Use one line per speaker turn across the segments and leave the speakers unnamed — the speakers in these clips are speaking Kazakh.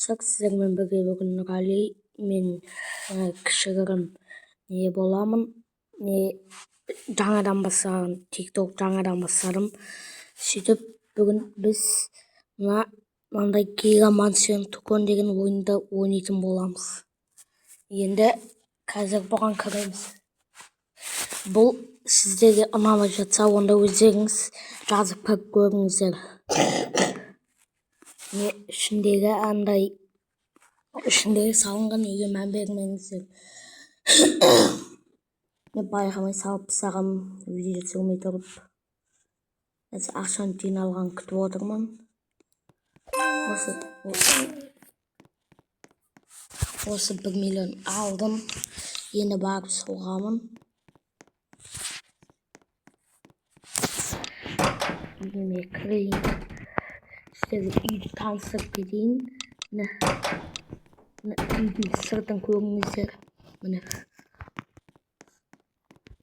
болсақ, сіздермен бірге бүгін Нұрғали мен кішігірім не боламын. Жаңадан бастаған TikTok жаңадан бастадым. Сөйтіп бүгін біз мынандай Giga Mansion Tycoon деген ойынды ойнайтын боламыз. Енді қазір бұған кіреміз. Бұл сіздерге ұнамай жатса, онда өздеріңіз жазып көріңіздер. Ішіндегі салынған үйге мән бермеңіздер. Байқамай салып тастағам, видео түсірмей тұрып. Ақшаны жиналған күтіп отырмын. Осы 1 миллион алдым. Енді барып соғамын. Үйіме кірейін. Сіздерге үйді таныстырып кетейін. Үйдің сыртын көріңіздер.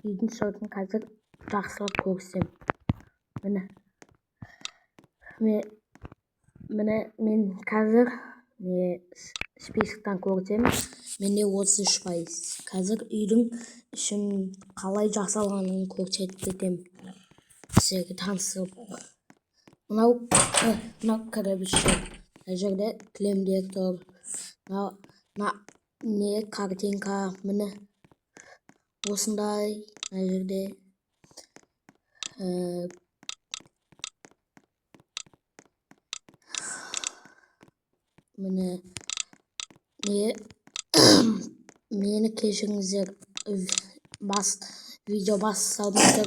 Үйдің сыртын қазір жақсылап көрсем. Мен қазір списоктан көрсем, менде 33%. Қазір үйдің ішін қалай жасалғанын көрсетіп кетем. Сіздерге таныстырып. Мынау кіребіші. Мына жерде кілемдер тұр. Картинка, міне осындай. Мына жерде мені кешіріңіздер, видео бастауымыздар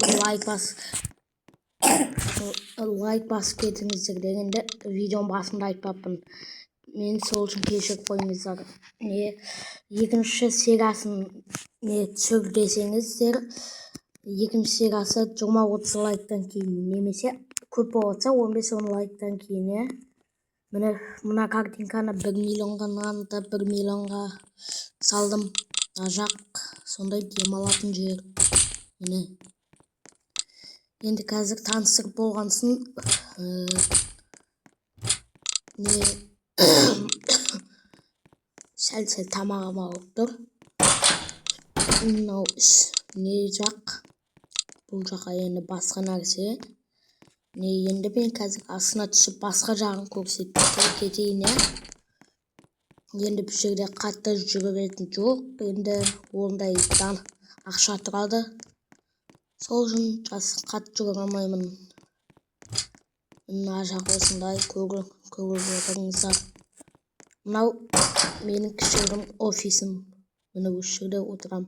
лайк басып кетіңіздер дегенде видеоның басында айтпаппын. Мен сол үшін кешіріп қойыңыздар. Екінші сериясын түсір десеңіздер, екінші сериясы 20-30 лайктан кейін, немесе көп болса 15-10 лайктан кейін. Мына картинканы 1 миллионға салдым. Жақ сондай демалатын жер. Енді қазір таныстырып болғансын, сәл тамағым ауырып тұр. Мынау не жақ? Бұл жаққа енді басқа нәрсе. Енді мен қазір астына түсіп басқа жағын көрсетіп кетейін. Енді бұл жерде қатты жүретін жоқ. Енді ондай ақша тұрады. Сол үшін қатты жүре алмаймын. Мына жақ осындай көріп отырыңыздар. Мынау менің кішігірім офисім. Міне осы жерде отырам.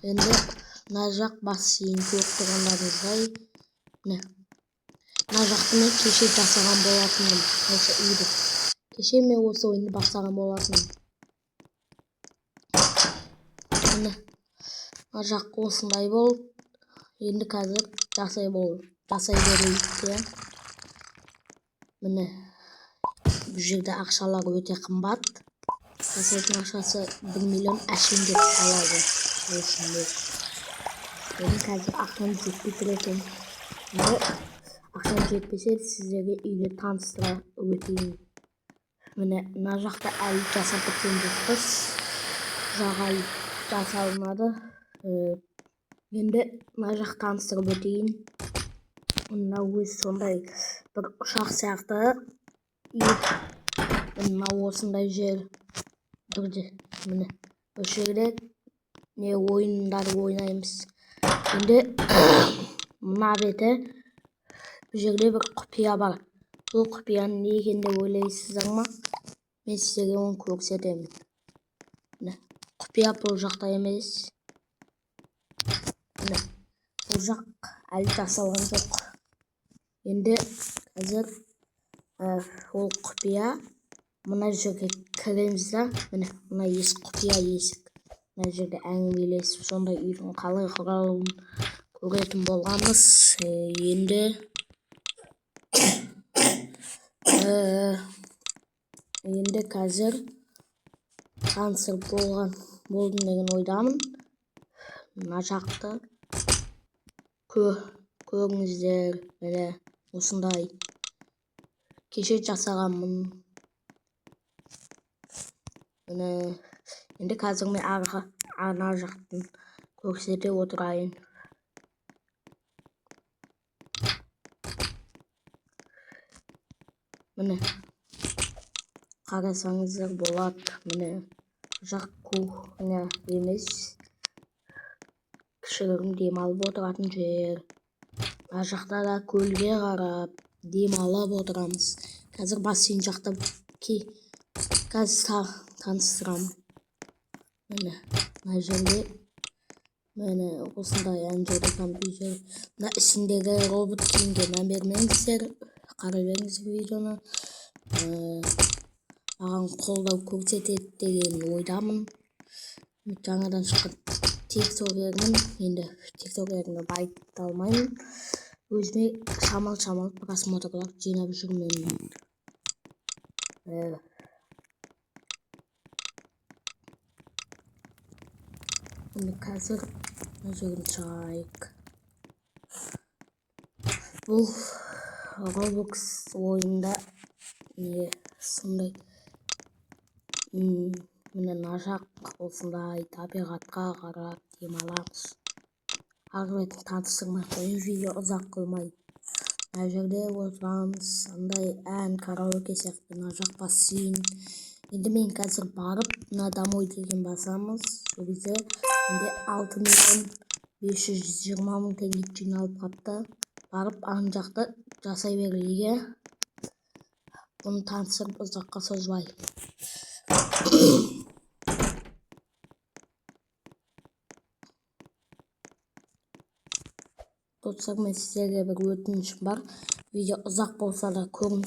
Енді мына жақ бассейн көріп тұрғандарыңыздай. Мына жақты мен кеше жасаған болатынмын. Осы үйді. Кеше мен осы ойынды бастаған болатынмын. Мына жақ осындай болды. Енді қазір жасай берейік. Міне бұл жерде ақшалар өте қымбат. Жасайтын ақшасы 1 миллион әшейін деп қалады. Енді қазір ақшам жетпей тұр екен. Ақшам жетпесе сіздерге үйді таныстыра өтейін. Мына жақта әлі жасап біткен жоқпыз. Жағай жасалынады. Енді мына жақ таныстырып өтейін. Мынау өзі сондай бір ұшақ сияқты. Мынау осындай жер. Міне осы жерде ойындарды ойнаймыз. Енді мына беті бұл жерде бір құпия бар. Бұл құпияның не екен деп ойлайсыздар ма? Мен сіздерге оны көрсетемін. Құпия бұл жақта емес. Бұл жақ әлі жасалған жоқ. Енді қазір ол құпия мына жерге кіреміздер. Мына есік құпия есік. Мына жерде әңгімелесіп сондай үйдің қалай құралуын көретін болғанбыз. Енді қазір таныстырып болдым деген ойдамын. Мына жақты көріңіздер. Осындай кеше жасағанмын. Міне енді қазір мен ана жақтан көрсете отырайын. Міне қарасаңыздар болады. Міне жақ кухня емес, кішігірім демалып отыратын жер. Ар жақта да көлге қарап демалып отырамыз. Қазір бассейн жақта қазір таныстырамын. Міне мына жерде міне осындай жерде компьютер. Мына ішіндегі робот киімге мән бермеңіздер, қарай беріңіздер видеоны. Маған қолдау көрсетеді деген ойдамын. Жаңадан шыққан тиктокермін. Енді тиктокерімді байыта алмаймын. Өзіме шамал просмотрлар жинап жүрмін. Енді қазір жүрін шығайық. Бұл Roblox ойында сондай міне нажақ осындай табиғатқа қарап демаламыз. Ары бетін таныстырмай қойын, видео ұзақ қылмай. Мына жерде отырамыз, андай ән караоке сияқты нажақ бассейн. Енді мен қазір барып мына домой деген басамыз. Сол кезде енді 6.520.000 теңге жиналып қапты. Барып ан жақты жасай берейік. Бұны таныстырып ұзаққа созбай. Достар, мен сіздерге бір өтінішім бар. Видео ұзақ болса да көрмей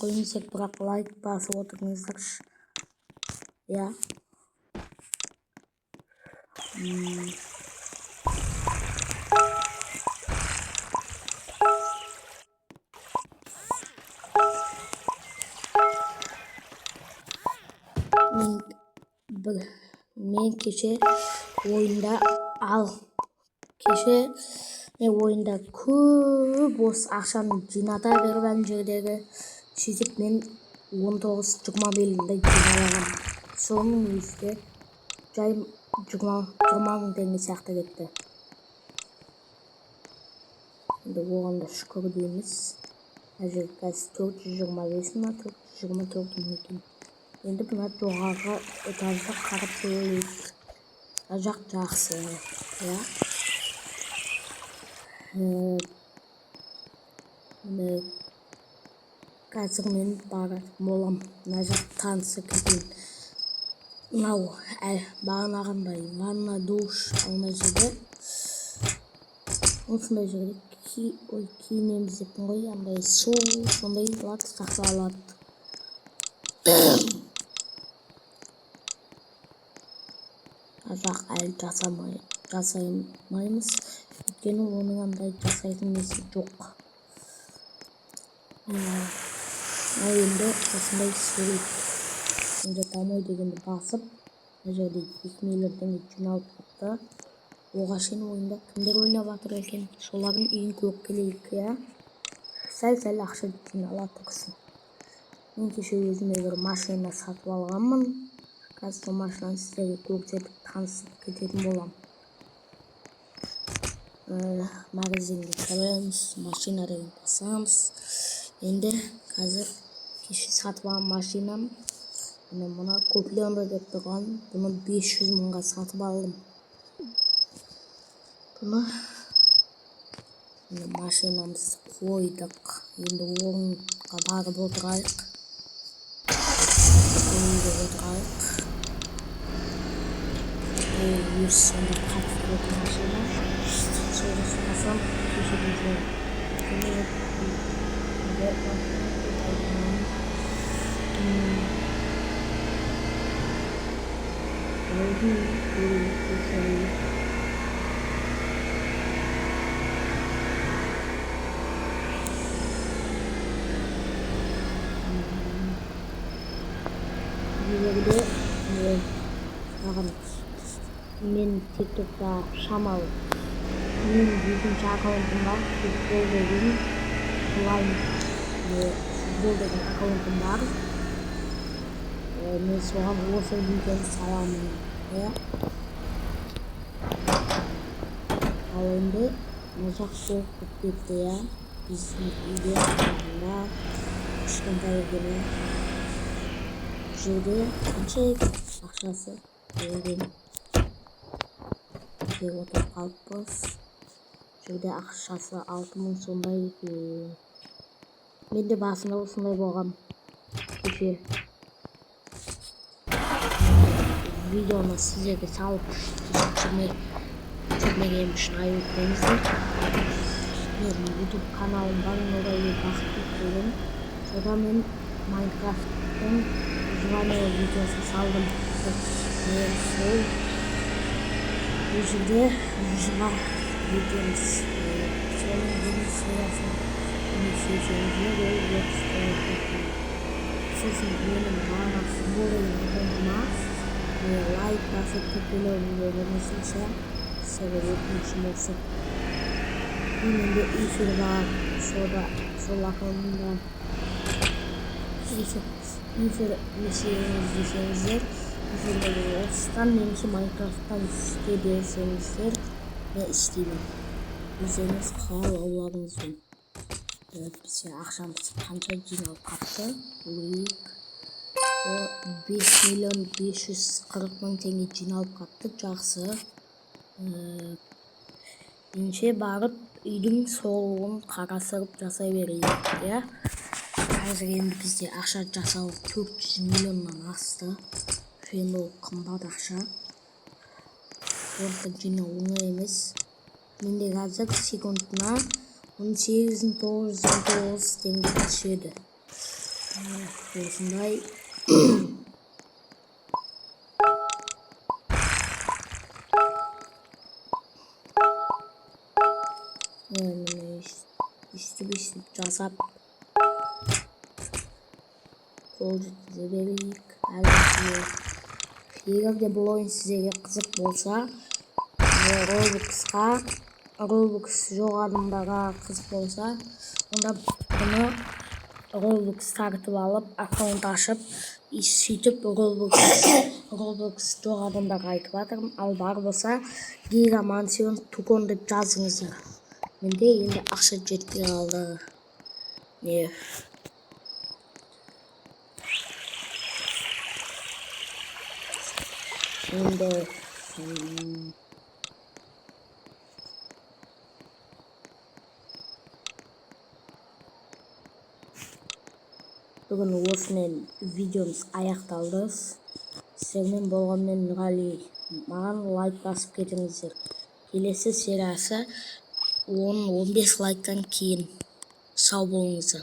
қойыңыздар, бірақ лайк басып отырыңыздаршы. Я. Мен кеше ойында көп осы ақшаны жината беріп ән жердегі сөйтіп мен 19-20 жиналағам. Соның өзі жай 20.000 теңге сияқты кетті. Енді оған да шүкір дейміз. Әжел қазір 424 мың екен. Енді бұна жоғарғы этажда қарап көрейік. Жақ жақсы. Қазір мен баратын болам. Мына жақ танысы кетейін. Мынау бағанағындай ванна, душ ана жерде. Осындай жерде киінеміз деппін ғой. Андай су сондай лат сақталады. Жақ әлі жасаймаймыз. Өйткені оның андай жасайтын несі жоқ. Енді осындай сурет. Енді домой дегенді басып, мына жерде 2 миллион теңге жиналып қапты. Оған шейін ойында кімдер ойнап жатыр екен? Солардың үйін көріп келейік, я. Сәл ақша жинала тұрсын. Мен кеше өзіме бір машина сатып алғанмын. Қазір сол машинаны сіздерге көрсетіп танысып кететін болам. Магазинге кіреміз, машина деген басамыз. Енді қазір кеше сатып алған машинам. Мұны купленді деп тұрған. Бұны 500 мыңға сатып алдым. Бұны машинамызды қойдық. Енді орынға барып отырайық. Өз сонда қатып отыр машина. Соны сұрасам, кешіріңіздер. Мен тиктокта шамал мен 2-ші аккаунтым бар, футбол деген аккаунтым бар. мен соған осы видеоны саламын. Ал енді мазақ болып кетті. Біздің үйде қағында кішкентай екен. Жерде қанша ақшасы берген. Жерде отырып қалыппыз. Жерде ақшасы 6000 сондай екен. Мен де басында осындай болғам. Кеше видеоны сіздерге салып түсірмеген үшін айыптаймыздар. Менің YouTube каналым бар, ода бақытты болдым. Сода мен Майнкрафттың выживание видеосын салдым. Мен сол жерде выживание видеомыз соның бір сериясын сосын менің бағана футбол ойнағаныма лайк басып тіркелуімді болмасынша сізге өтінішім осы. Менде эфир бар, сол ақылымда эфир десеңіздер, эфирде орыстан немесе Майнкрафттан істе десеңіздер, мен істеймін. Өздеріңіз қалауларыңызбен. Бізде ақшамыз қанша жиналып қапты? 5.540.000 теңге жиналып қапты. Жақсы. Менше барып үйдің солуын қарасырып жасай берейік. Қазір енді бізде ақша жасау 400 миллионнан асты. Енді ол қымбат ақша. Сондықтан жинау оңай емес. Менде қазір секундына 18.919 теңге түседі. Осындай. Üstü жасап қол жеткізе берейік. Егер де бұл ойын сіздерге қызық болса, Roblox жоқ адамдарға қызық болса, онда бұны Roblox тартып алып, аккаунт ашып, сөйтіп Roblox жоқ адамдарға айтып жатырмын. Ал бар болса, Гигамансион Тукон деп жазыңыздар. Менде енді ақша жетпей қалды. Енді бүгін осымен видеомыз аяқталды. Сіздермен болған мен Нұрали. Маған лайк басып кетіңіздер. Келесі сериясы 10-15 лайктан кейін. Сау болыңыздар.